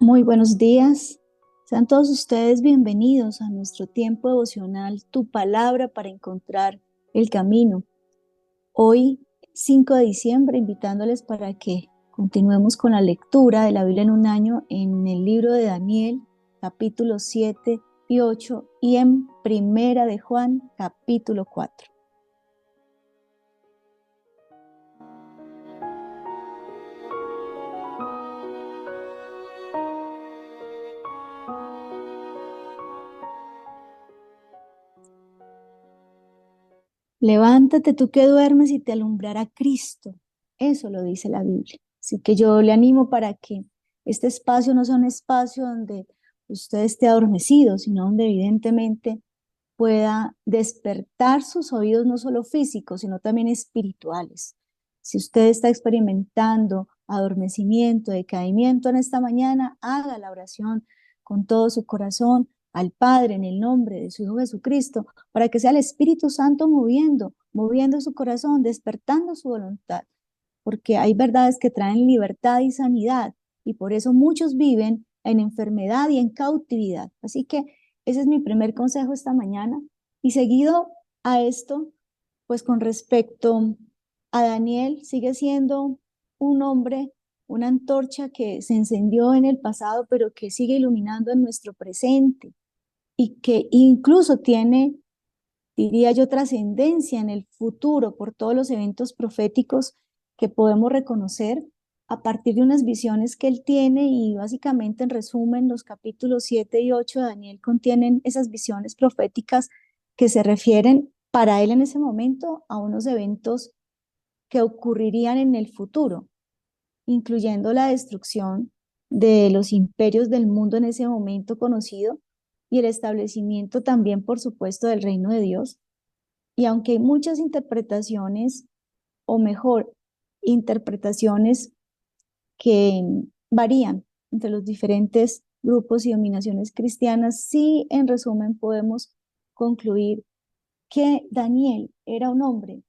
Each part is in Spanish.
Muy buenos días. Sean todos ustedes bienvenidos a nuestro tiempo devocional, Tu Palabra para encontrar el camino. Hoy, 5 de diciembre, invitándoles para que continuemos con la lectura de la Biblia en un año en el libro de Daniel, capítulos 7 y 8, y en Primera de Juan, capítulo 4. Levántate tú que duermes y te alumbrará Cristo. Eso lo dice la Biblia. Así que yo le animo para que este espacio no sea un espacio donde usted esté adormecido, sino donde evidentemente pueda despertar sus oídos no solo físicos, sino también espirituales. Si usted está experimentando adormecimiento, decaimiento en esta mañana, haga la oración con todo su corazón al Padre en el nombre de su Hijo Jesucristo, para que sea el Espíritu Santo moviendo su corazón, despertando su voluntad, porque hay verdades que traen libertad y sanidad, y por eso muchos viven en enfermedad y en cautividad. Así que ese es mi primer consejo esta mañana. Y seguido a esto, pues con respecto a Daniel, sigue siendo un hombre, una antorcha que se encendió en el pasado, pero que sigue iluminando en nuestro presente y que incluso tiene, diría yo, trascendencia en el futuro por todos los eventos proféticos que podemos reconocer a partir de unas visiones que él tiene. Y básicamente, en resumen, los capítulos 7 y 8 de Daniel contienen esas visiones proféticas que se refieren para él en ese momento a unos eventos que ocurrirían en el futuro, incluyendo la destrucción de los imperios del mundo en ese momento conocido y el establecimiento también, por supuesto, del reino de Dios. Y aunque hay muchas interpretaciones, o mejor, interpretaciones que varían entre los diferentes grupos y dominaciones cristianas, sí, en resumen, podemos concluir que Daniel era un hombre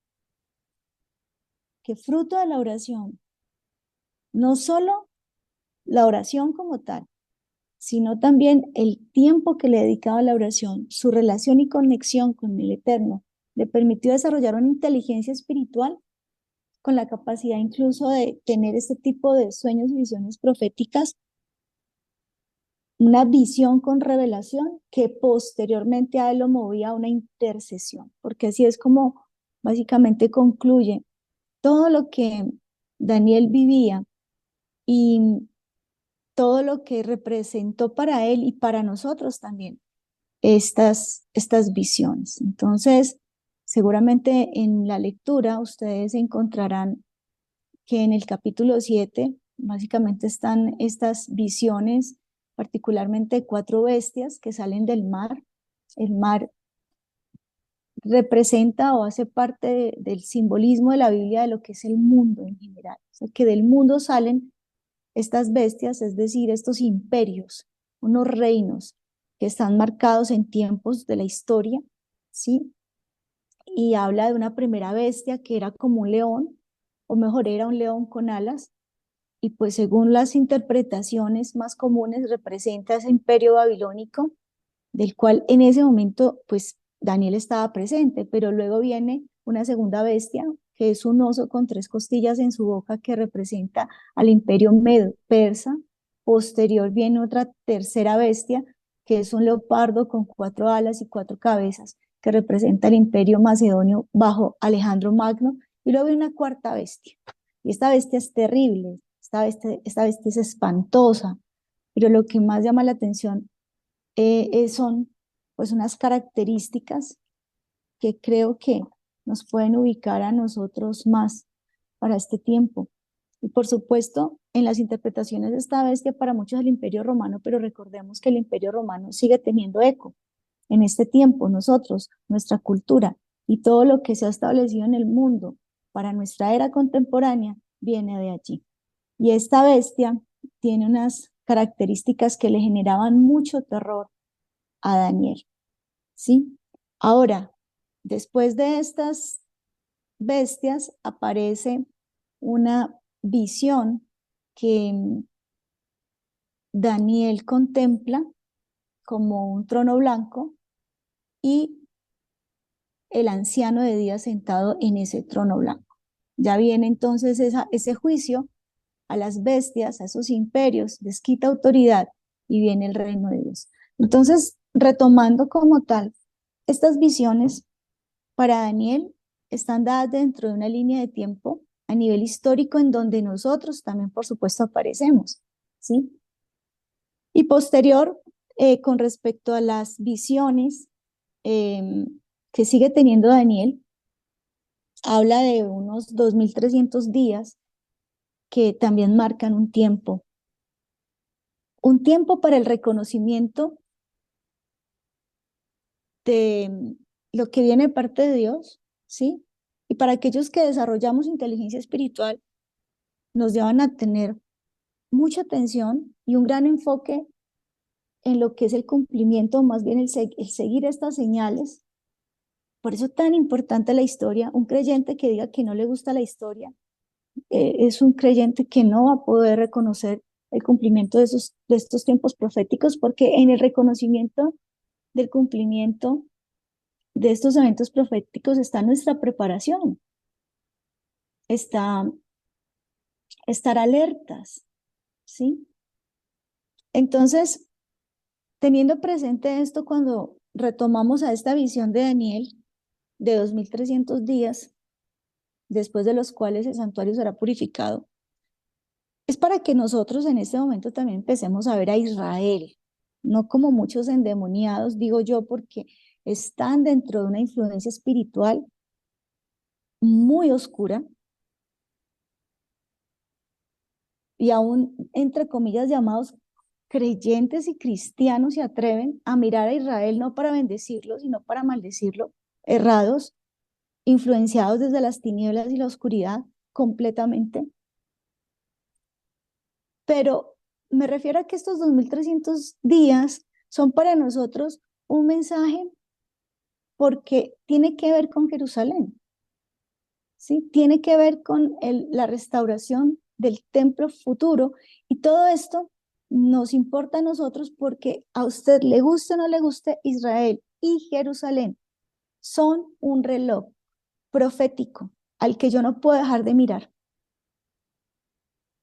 que, fruto de la oración, no solo la oración como tal, sino también el tiempo que le dedicaba a la oración, su relación y conexión con el Eterno, le permitió desarrollar una inteligencia espiritual con la capacidad incluso de tener este tipo de sueños y visiones proféticas, una visión con revelación que posteriormente a él lo movía a una intercesión, porque así es como básicamente concluye todo lo que Daniel vivía y todo lo que representó para él y para nosotros también estas visiones. Entonces, seguramente en la lectura ustedes encontrarán que en el capítulo 7 básicamente están estas visiones, particularmente de cuatro bestias que salen del mar. El mar representa o hace parte del simbolismo de la Biblia de lo que es el mundo en general. O sea, que del mundo salen estas bestias, es decir, estos imperios, unos reinos que están marcados en tiempos de la historia, ¿sí? Y habla de una primera bestia que era como un león, o mejor, era un león con alas, y pues según las interpretaciones más comunes representa ese imperio babilónico, del cual en ese momento pues Daniel estaba presente, pero luego viene una segunda bestia, que es un oso con tres costillas en su boca, que representa al imperio medo-persa. Posterior viene otra tercera bestia, que es un leopardo con cuatro alas y cuatro cabezas, que representa el imperio macedonio bajo Alejandro Magno. Y luego viene una cuarta bestia, y esta bestia es terrible, esta bestia es espantosa, pero lo que más llama la atención son pues unas características que creo que nos pueden ubicar a nosotros más para este tiempo. Y por supuesto, en las interpretaciones de esta bestia para muchos el Imperio Romano, pero recordemos que el Imperio Romano sigue teniendo eco en este tiempo, nosotros, nuestra cultura y todo lo que se ha establecido en el mundo para nuestra era contemporánea viene de allí. Y esta bestia tiene unas características que le generaban mucho terror a Daniel, ¿sí? Ahora, después de estas bestias aparece una visión que Daniel contempla como un trono blanco y el anciano de día sentado en ese trono blanco. Ya viene entonces ese juicio a las bestias, a esos imperios, les quita autoridad y viene el reino de Dios. Entonces, retomando como tal, estas visiones para Daniel están dadas dentro de una línea de tiempo a nivel histórico en donde nosotros también, por supuesto, aparecemos, ¿sí? Y posterior, con respecto a las visiones que sigue teniendo Daniel, habla de unos 2300 días que también marcan un tiempo para el reconocimiento de lo que viene de parte de Dios, ¿sí? Y para aquellos que desarrollamos inteligencia espiritual, nos llevan a tener mucha atención y un gran enfoque en lo que es el cumplimiento, más bien el seguir estas señales. Por eso tan importante la historia. Un creyente que diga que no le gusta la historia es un creyente que no va a poder reconocer el cumplimiento de estos tiempos proféticos, porque en el reconocimiento del cumplimiento de estos eventos proféticos está nuestra preparación, está estar alertas, ¿sí? Entonces, teniendo presente esto, cuando retomamos a esta visión de Daniel de 2300 días, después de los cuales el santuario será purificado, es para que nosotros en este momento también empecemos a ver a Israel, no como muchos endemoniados, digo yo, porque están dentro de una influencia espiritual muy oscura y aún, entre comillas, llamados creyentes y cristianos se atreven a mirar a Israel no para bendecirlo, sino para maldecirlo, errados, influenciados desde las tinieblas y la oscuridad completamente. Pero me refiero a que estos 2300 días son para nosotros un mensaje porque tiene que ver con Jerusalén, ¿sí? Tiene que ver con la restauración del templo futuro y todo esto nos importa a nosotros porque a usted le guste o no le guste, Israel y Jerusalén son un reloj profético al que yo no puedo dejar de mirar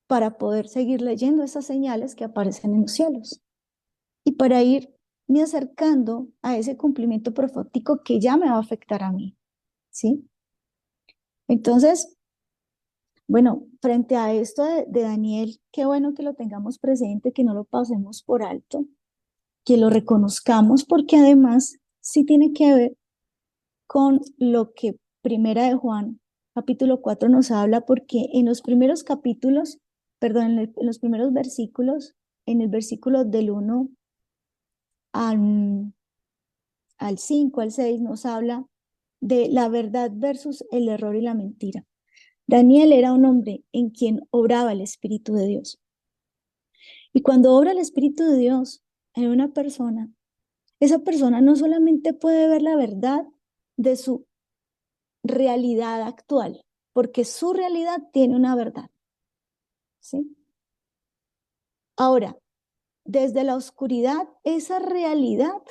para poder seguir leyendo esas señales que aparecen en los cielos y para irme acercando a ese cumplimiento profético que ya me va a afectar a mí, ¿sí? Entonces, bueno, frente a esto de Daniel, qué bueno que lo tengamos presente, que no lo pasemos por alto, que lo reconozcamos, porque además sí tiene que ver con lo que Primera de Juan, capítulo 4 nos habla, porque en los primeros capítulos, perdón, en los primeros versículos, en el versículo del 1 al, al 5, al 6, nos habla de la verdad versus el error y la mentira. Daniel era un hombre en quien obraba el Espíritu de Dios. Y cuando obra el Espíritu de Dios en una persona, esa persona no solamente puede ver la verdad de su realidad actual, porque su realidad tiene una verdad, ¿sí? Ahora, desde la oscuridad, esa realidad,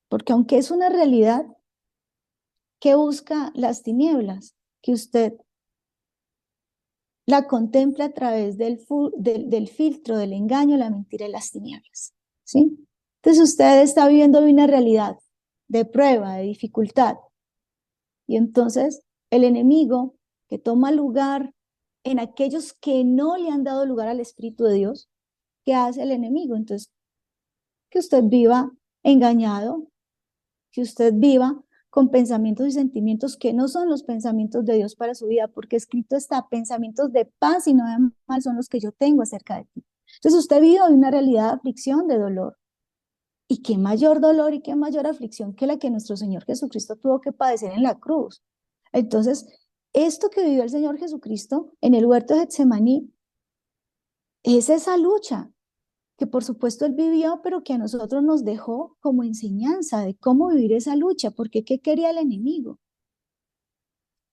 porque aunque es una realidad que busca las tinieblas, que usted la contempla a través del filtro, del engaño, la mentira y las tinieblas, ¿sí? Entonces usted está viviendo una realidad de prueba, de dificultad, y entonces el enemigo que toma lugar en aquellos que no le han dado lugar al Espíritu de Dios, ¿qué hace el enemigo? Entonces, que usted viva engañado, que usted viva con pensamientos y sentimientos que no son los pensamientos de Dios para su vida, porque escrito está, pensamientos de paz y no de mal son los que yo tengo acerca de ti. Entonces usted vive una realidad de aflicción, de dolor. Y qué mayor dolor y qué mayor aflicción que la que nuestro Señor Jesucristo tuvo que padecer en la cruz. Entonces, esto que vivió el Señor Jesucristo en el huerto de Getsemaní es esa lucha que por supuesto él vivió, pero que a nosotros nos dejó como enseñanza de cómo vivir esa lucha, porque ¿qué quería el enemigo?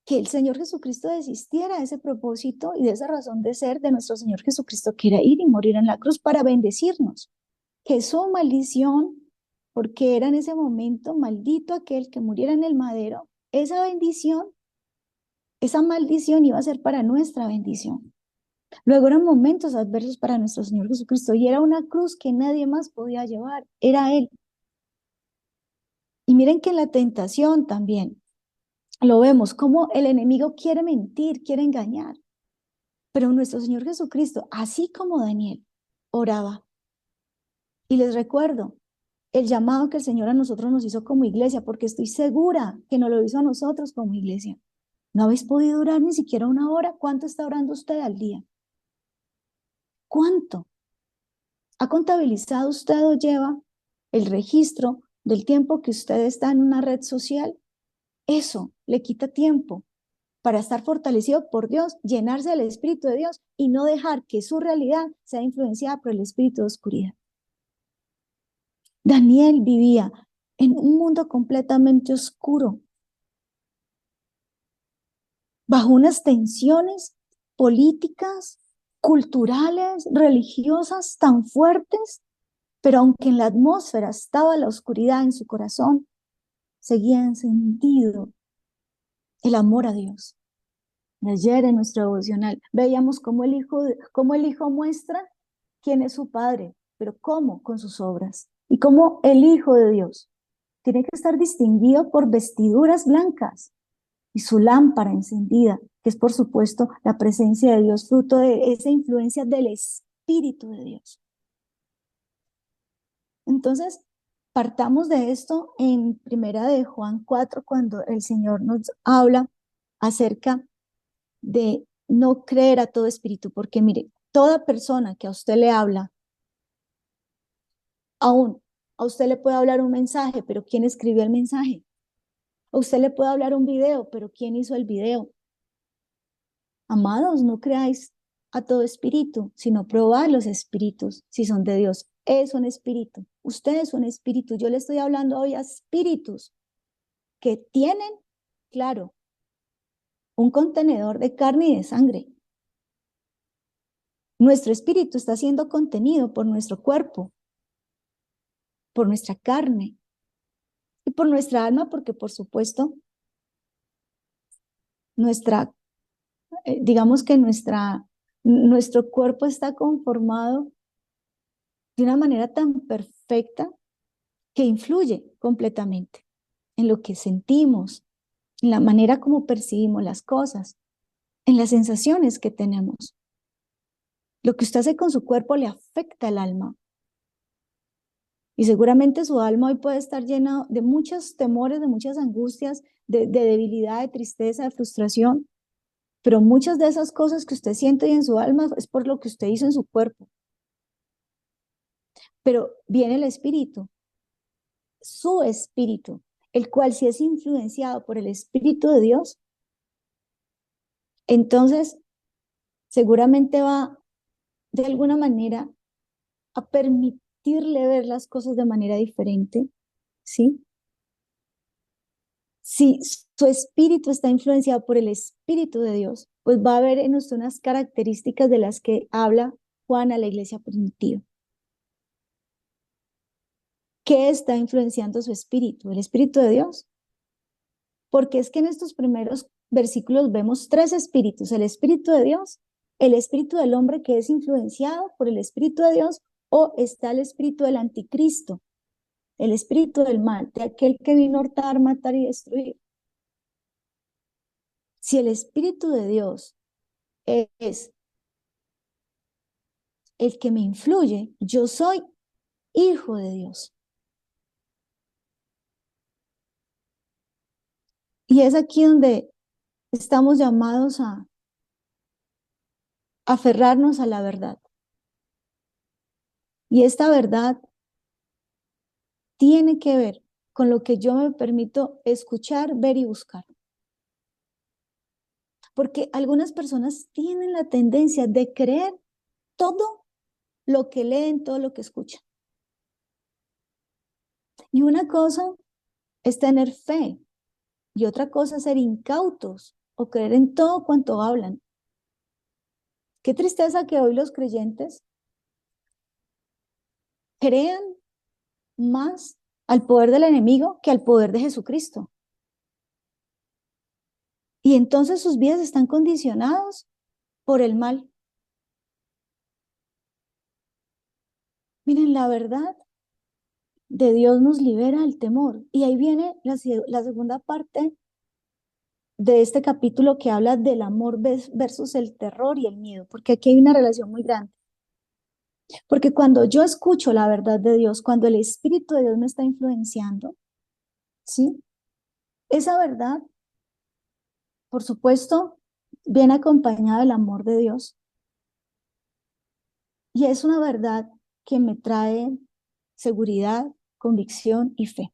que el Señor Jesucristo desistiera de ese propósito y de esa razón de ser de nuestro Señor Jesucristo, que era ir y morir en la cruz para bendecirnos, que su maldición, porque era en ese momento maldito aquel que muriera en el madero, esa bendición, esa maldición iba a ser para nuestra bendición. Luego eran momentos adversos para nuestro Señor Jesucristo y era una cruz que nadie más podía llevar, era Él. Y miren que en la tentación también lo vemos, como el enemigo quiere mentir, quiere engañar. Pero nuestro Señor Jesucristo, así como Daniel, oraba. Y les recuerdo el llamado que el Señor a nosotros nos hizo como iglesia, porque estoy segura que nos lo hizo a nosotros como iglesia. ¿No habéis podido orar ni siquiera una hora? ¿Cuánto está orando usted al día? ¿Cuánto? ¿Ha contabilizado usted o lleva el registro del tiempo que usted está en una red social? Eso le quita tiempo para estar fortalecido por Dios, llenarse del Espíritu de Dios y no dejar que su realidad sea influenciada por el espíritu de oscuridad. Daniel vivía en un mundo completamente oscuro, bajo unas tensiones políticas, culturales, religiosas tan fuertes, pero aunque en la atmósfera estaba la oscuridad en su corazón, seguía encendido el amor a Dios. Ayer en nuestro devocional veíamos cómo el hijo muestra quién es su padre, pero cómo con sus obras. Y cómo el Hijo de Dios tiene que estar distinguido por vestiduras blancas y su lámpara encendida, que es por supuesto la presencia de Dios, fruto de esa influencia del Espíritu de Dios. Entonces, partamos de esto en Primera de Juan 4, cuando el Señor nos habla acerca de no creer a todo espíritu, porque mire, toda persona que a usted le habla, aún a usted le puede hablar un mensaje, pero ¿quién escribió el mensaje? A usted le puede hablar un video, pero ¿quién hizo el video? Amados, no creáis a todo espíritu, sino probad los espíritus, si son de Dios. Es un espíritu, usted es un espíritu. Yo le estoy hablando hoy a espíritus que tienen, claro, un contenedor de carne y de sangre. Nuestro espíritu está siendo contenido por nuestro cuerpo, por nuestra carne y por nuestra alma, porque por supuesto, nuestra, digamos que nuestro cuerpo está conformado de una manera tan perfecta que influye completamente en lo que sentimos, en la manera como percibimos las cosas, en las sensaciones que tenemos. Lo que usted hace con su cuerpo le afecta al alma. Y seguramente su alma hoy puede estar llena de muchos temores, de muchas angustias, de debilidad, de tristeza, de frustración. Pero muchas de esas cosas que usted siente en su alma es por lo que usted hizo en su cuerpo. Pero viene el espíritu, su espíritu, el cual si es influenciado por el Espíritu de Dios, entonces seguramente va de alguna manera a permitirle ver las cosas de manera diferente, ¿sí? Si su espíritu está influenciado por el Espíritu de Dios, pues va a haber en usted unas características de las que habla Juan a la iglesia primitiva. ¿Qué está influenciando su espíritu? ¿El Espíritu de Dios? Porque es que en estos primeros versículos vemos tres espíritus: el Espíritu de Dios, el espíritu del hombre que es influenciado por el Espíritu de Dios, o está el espíritu del anticristo, el espíritu del mal, de aquel que vino a hurtar, matar y destruir. Si el Espíritu de Dios es el que me influye, yo soy hijo de Dios. Y es aquí donde estamos llamados a aferrarnos a la verdad. Y esta verdad tiene que ver con lo que yo me permito escuchar, ver y buscar. Porque algunas personas tienen la tendencia de creer todo lo que leen, todo lo que escuchan. Y una cosa es tener fe y otra cosa es ser incautos o creer en todo cuanto hablan. Qué tristeza que hoy los creyentes crean más al poder del enemigo que al poder de Jesucristo. Y entonces sus vidas están condicionados por el mal. Miren, la verdad de Dios nos libera del temor. Y ahí viene la segunda parte de este capítulo que habla del amor versus el terror y el miedo, porque aquí hay una relación muy grande. Porque cuando yo escucho la verdad de Dios, cuando el Espíritu de Dios me está influenciando, ¿sí? Esa verdad, por supuesto, viene acompañada del amor de Dios. Y es una verdad que me trae seguridad, convicción y fe.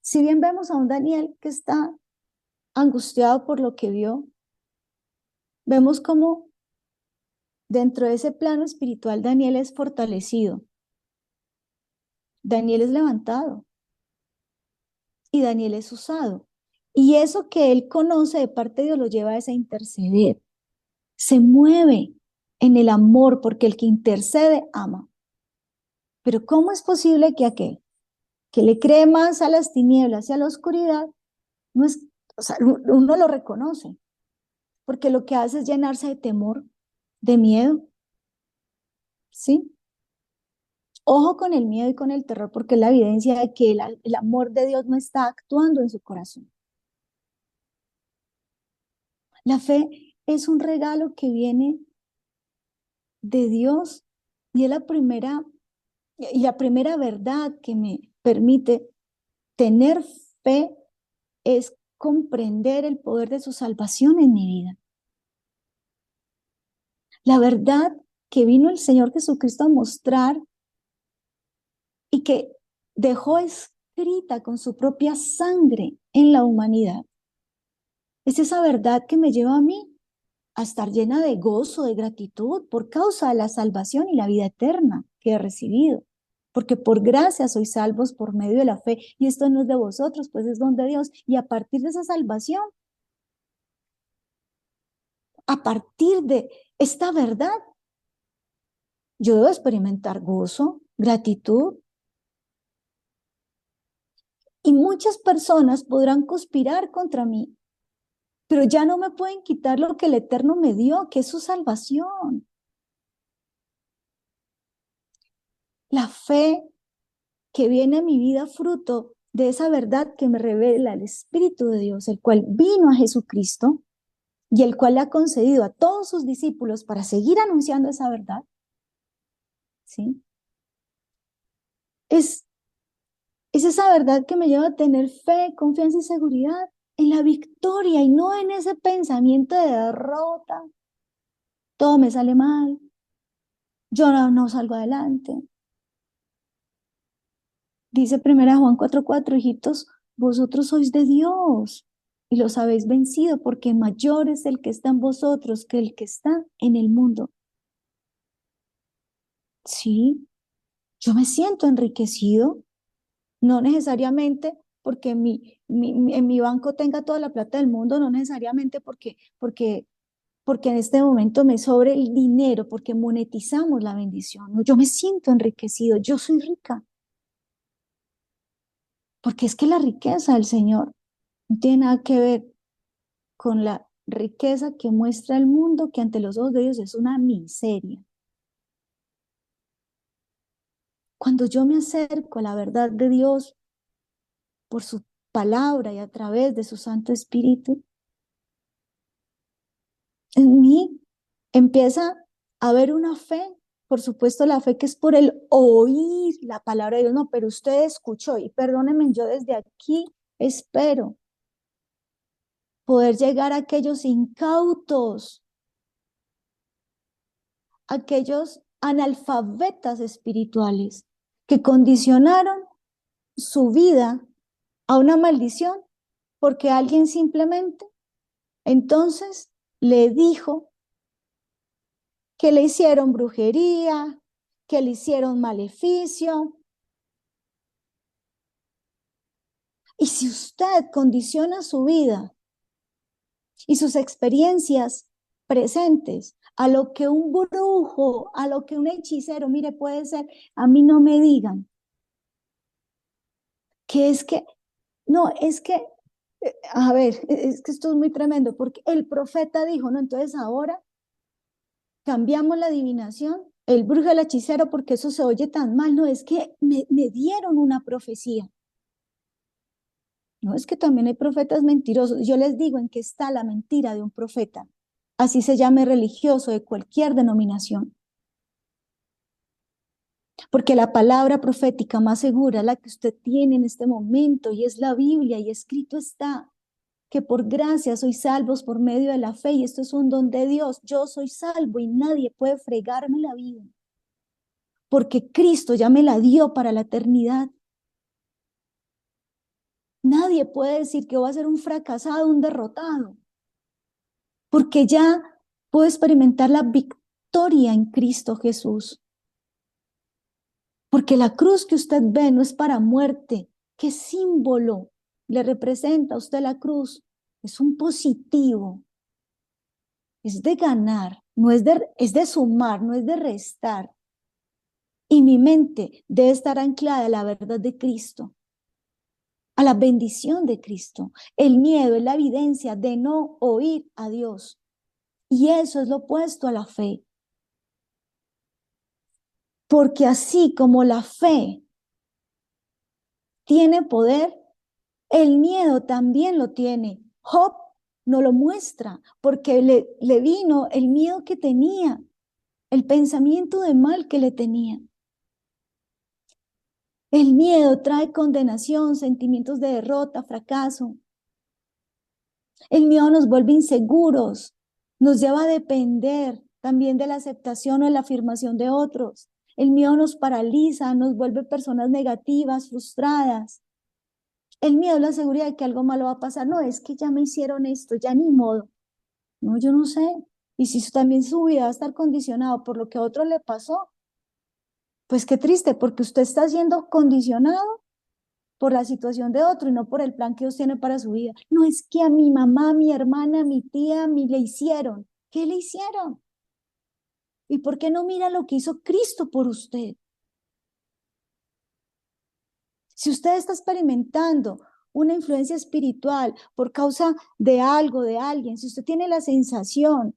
Si bien vemos a un Daniel que está angustiado por lo que vio, vemos cómo dentro de ese plano espiritual Daniel es fortalecido, Daniel es levantado y Daniel es usado. Y eso que él conoce de parte de Dios lo lleva a ese interceder. Se mueve en el amor porque el que intercede ama. Pero ¿cómo es posible que aquel que le cree más a las tinieblas y a la oscuridad, no es, o sea, uno lo reconoce, porque lo que hace es llenarse de temor, de miedo, ¿sí? Ojo con el miedo y con el terror, porque es la evidencia de que el amor de Dios no está actuando en su corazón. La fe es un regalo que viene de Dios y es la primera verdad que me permite tener fe es comprender el poder de su salvación en mi vida. La verdad que vino el Señor Jesucristo a mostrar y que dejó escrita con su propia sangre en la humanidad. Es esa verdad que me lleva a mí a estar llena de gozo, de gratitud por causa de la salvación y la vida eterna que he recibido. Porque por gracia sois salvos por medio de la fe. Y esto no es de vosotros, pues es don de Dios. Y a partir de esa salvación, a partir de esta verdad, yo debo experimentar gozo, gratitud. Y muchas personas podrán conspirar contra mí, pero ya no me pueden quitar lo que el Eterno me dio, que es su salvación. La fe que viene a mi vida fruto de esa verdad que me revela el Espíritu de Dios, el cual vino a Jesucristo y el cual le ha concedido a todos sus discípulos para seguir anunciando esa verdad, ¿sí? Es esa verdad que me lleva a tener fe, confianza y seguridad en la victoria y no en ese pensamiento de derrota. Todo me sale mal, yo no salgo adelante. Dice 1 Juan 4:4, hijitos, vosotros sois de Dios y los habéis vencido porque mayor es el que está en vosotros que el que está en el mundo. Sí, yo me siento enriquecido, no necesariamente porque en mi banco tenga toda la plata del mundo, no necesariamente porque en este momento me sobre el dinero, porque monetizamos la bendición. No, yo me siento enriquecido, yo soy rica, porque es que la riqueza del Señor no tiene nada que ver con la riqueza que muestra el mundo, que ante los ojos de Dios es una miseria. Cuando yo me acerco a la verdad de Dios por su palabra y a través de su Santo Espíritu, en mí empieza a haber una fe, por supuesto la fe que es por el oír la palabra de Dios, no, pero usted escuchó y perdónenme, yo desde aquí espero poder llegar a aquellos incautos, aquellos analfabetas espirituales que condicionaron su vida a una maldición porque alguien simplemente entonces le dijo que le hicieron brujería, que le hicieron maleficio. Y si usted condiciona su vida y sus experiencias presentes, a lo que un brujo, a lo que un hechicero, mire, puede ser, a mí no me digan que es que, no, es que, a ver, es que esto es muy tremendo, porque el profeta dijo, no, entonces ahora cambiamos la adivinación, el brujo, el hechicero, porque eso se oye tan mal, no, es que me dieron una profecía. No, es que también hay profetas mentirosos. Yo les digo en qué está la mentira de un profeta, así se llame religioso de cualquier denominación. Porque la palabra profética más segura es la que usted tiene en este momento y es la Biblia, y escrito está que por gracia sois salvos por medio de la fe, y esto es un don de Dios. Yo soy salvo y nadie puede fregarme la vida, porque Cristo ya me la dio para la eternidad. Nadie puede decir que voy a ser un fracasado, un derrotado, porque ya puedo experimentar la victoria en Cristo Jesús. Porque la cruz que usted ve no es para muerte. ¿Qué símbolo le representa a usted la cruz? Es un positivo, es de ganar, no es de sumar, no es de restar. Y mi mente debe estar anclada a la verdad de Cristo, a la bendición de Cristo. El miedo es la evidencia de no oír a Dios. Y eso es lo opuesto a la fe. Porque así como la fe tiene poder, el miedo también lo tiene. Job no lo muestra porque le vino el miedo que tenía, el pensamiento de mal que le tenía. El miedo trae condenación, sentimientos de derrota, fracaso. El miedo nos vuelve inseguros, nos lleva a depender también de la aceptación o de la afirmación de otros. El miedo nos paraliza, nos vuelve personas negativas, frustradas. El miedo es la seguridad de que algo malo va a pasar. No, es que ya me hicieron esto, ya ni modo. No, yo no sé. Y si también su vida va a estar condicionado por lo que a otro le pasó, pues qué triste, porque usted está siendo condicionado por la situación de otro y no por el plan que Dios tiene para su vida. No, es que a mi mamá, a mi hermana, a mi tía, a mí le hicieron. ¿Qué le hicieron? ¿Y por qué no mira lo que hizo Cristo por usted? Si usted está experimentando una influencia espiritual por causa de algo, de alguien, si usted tiene la sensación,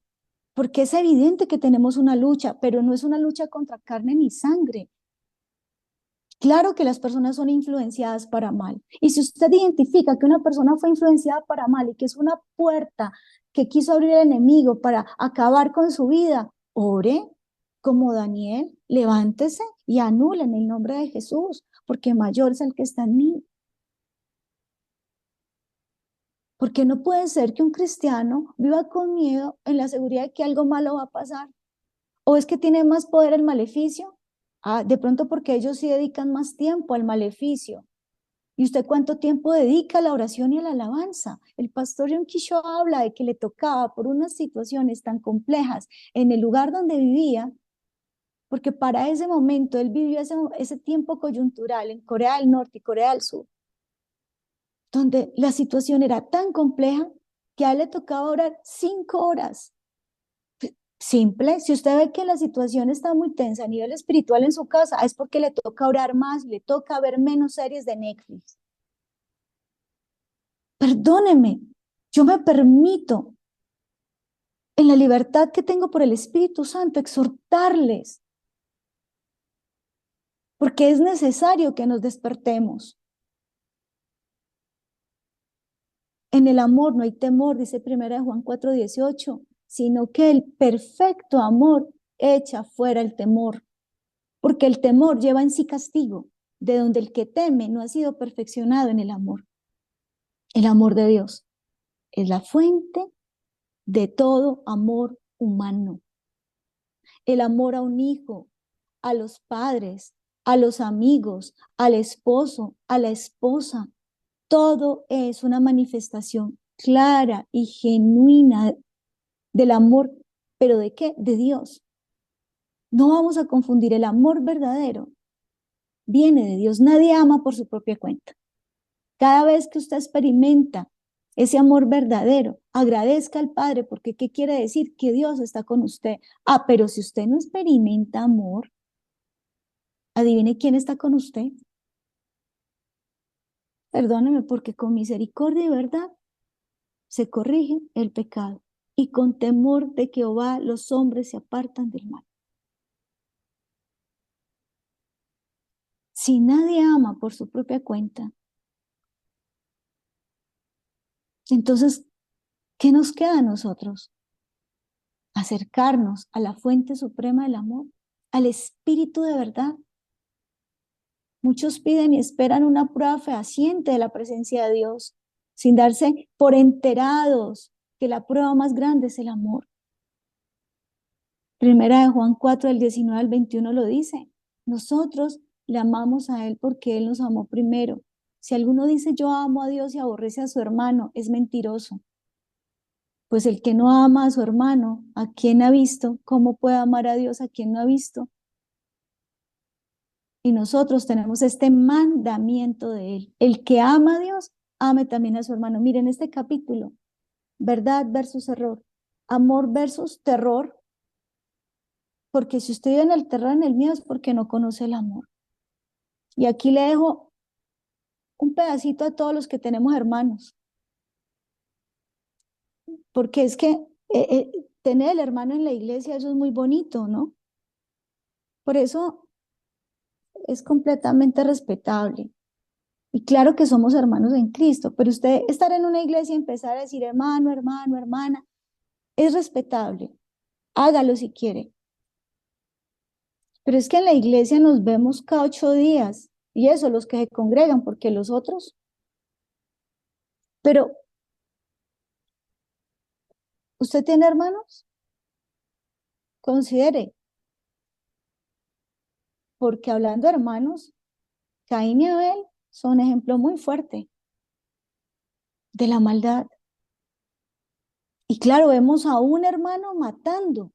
porque es evidente que tenemos una lucha, pero no es una lucha contra carne ni sangre. Claro que las personas son influenciadas para mal. Y si usted identifica que una persona fue influenciada para mal y que es una puerta que quiso abrir el enemigo para acabar con su vida, ore como Daniel, levántese y anule en el nombre de Jesús, porque mayor es el que está en mí. Porque no puede ser que un cristiano viva con miedo en la seguridad de que algo malo va a pasar. ¿O es que tiene más poder el maleficio? Ah, de pronto porque ellos sí dedican más tiempo al maleficio. ¿Y usted cuánto tiempo dedica a la oración y a la alabanza? El pastor John Kisho habla de que le tocaba por unas situaciones tan complejas en el lugar donde vivía, porque para ese momento él vivió ese tiempo coyuntural en Corea del Norte y Corea del Sur, donde la situación era tan compleja que a él le tocaba orar 5 horas. Simple, si usted ve que la situación está muy tensa a nivel espiritual en su casa, es porque le toca orar más, le toca ver menos series de Netflix. Perdóneme, yo me permito, en la libertad que tengo por el Espíritu Santo, exhortarles, porque es necesario que nos despertemos. En el amor no hay temor, dice 1 Juan 4:18, sino que el perfecto amor echa fuera el temor, porque el temor lleva en sí castigo, de donde el que teme no ha sido perfeccionado en el amor. El amor de Dios es la fuente de todo amor humano. El amor a un hijo, a los padres, a los amigos, al esposo, a la esposa. Todo es una manifestación clara y genuina del amor, pero ¿de qué? De Dios. No vamos a confundir el amor verdadero. Viene de Dios. Nadie ama por su propia cuenta. Cada vez que usted experimenta ese amor verdadero. Agradezca al Padre, porque ¿qué quiere decir? Que Dios está con usted. Ah, pero si usted no experimenta amor, adivine quién está con usted. Perdóneme, porque con misericordia y verdad se corrige el pecado, y con temor de Jehová los hombres se apartan del mal. Si nadie ama por su propia cuenta, entonces, ¿qué nos queda a nosotros? Acercarnos a la fuente suprema del amor, al Espíritu de verdad. Muchos piden y esperan una prueba fehaciente de la presencia de Dios, sin darse por enterados que la prueba más grande es el amor. Primera de Juan 4, del 19 al 21 lo dice. Nosotros le amamos a Él porque Él nos amó primero. Si alguno dice yo amo a Dios y aborrece a su hermano, es mentiroso. Pues el que no ama a su hermano, ¿a quién ha visto? ¿Cómo puede amar a Dios a quien no ha visto? Y nosotros tenemos este mandamiento de Él. El que ama a Dios, ame también a su hermano. Miren este capítulo, verdad versus error, amor versus terror, porque si usted vive en el terror, en el miedo, es porque no conoce el amor. Y aquí le dejo un pedacito a todos los que tenemos hermanos, porque es que tener el hermano en la iglesia, eso es muy bonito, ¿no? Por eso es completamente respetable. Y claro que somos hermanos en Cristo, pero usted estar en una iglesia y empezar a decir hermano, hermano, hermana, es respetable. Hágalo si quiere. Pero es que en la iglesia nos vemos cada 8 días, y eso, los que se congregan, porque los otros. Pero, ¿usted tiene hermanos? Considere, porque hablando de hermanos, Caín y Abel son ejemplo muy fuerte de la maldad. Y claro, vemos a un hermano matando,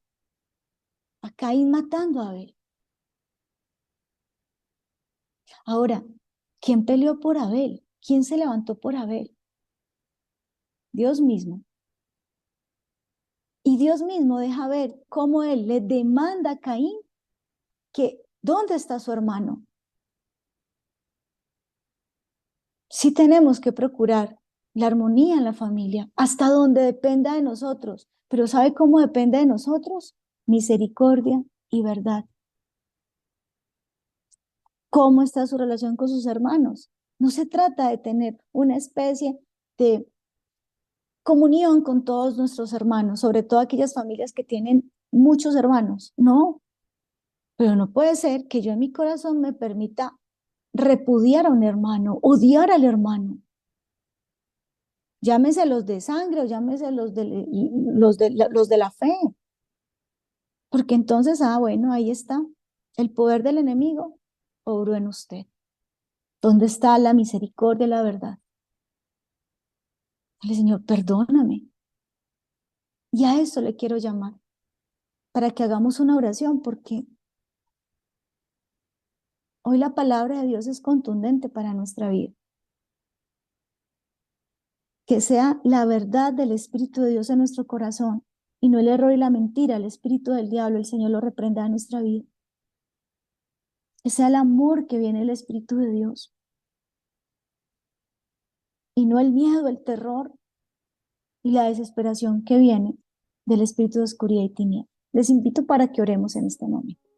a Caín matando a Abel. Ahora, ¿quién peleó por Abel? ¿Quién se levantó por Abel? Dios mismo. Y Dios mismo deja ver cómo él le demanda a Caín que ¿dónde está su hermano? Sí tenemos que procurar la armonía en la familia, hasta donde dependa de nosotros. Pero ¿sabe cómo depende de nosotros? Misericordia y verdad. ¿Cómo está su relación con sus hermanos? No se trata de tener una especie de comunión con todos nuestros hermanos, sobre todo aquellas familias que tienen muchos hermanos. No, pero no puede ser que yo en mi corazón me permita repudiar a un hermano, odiar al hermano. Llámese los de sangre o llámese los de la fe. Porque entonces, bueno, ahí está. El poder del enemigo obró en usted. ¿Dónde está la misericordia y la verdad? Dile, Señor, perdóname. Y a eso le quiero llamar, para que hagamos una oración, porque hoy la palabra de Dios es contundente para nuestra vida. Que sea la verdad del Espíritu de Dios en nuestro corazón y no el error y la mentira, el espíritu del diablo, el Señor lo reprenda en nuestra vida. Que sea el amor que viene del Espíritu de Dios y no el miedo, el terror y la desesperación que viene del espíritu de oscuridad y tiniebla. Les invito para que oremos en este momento.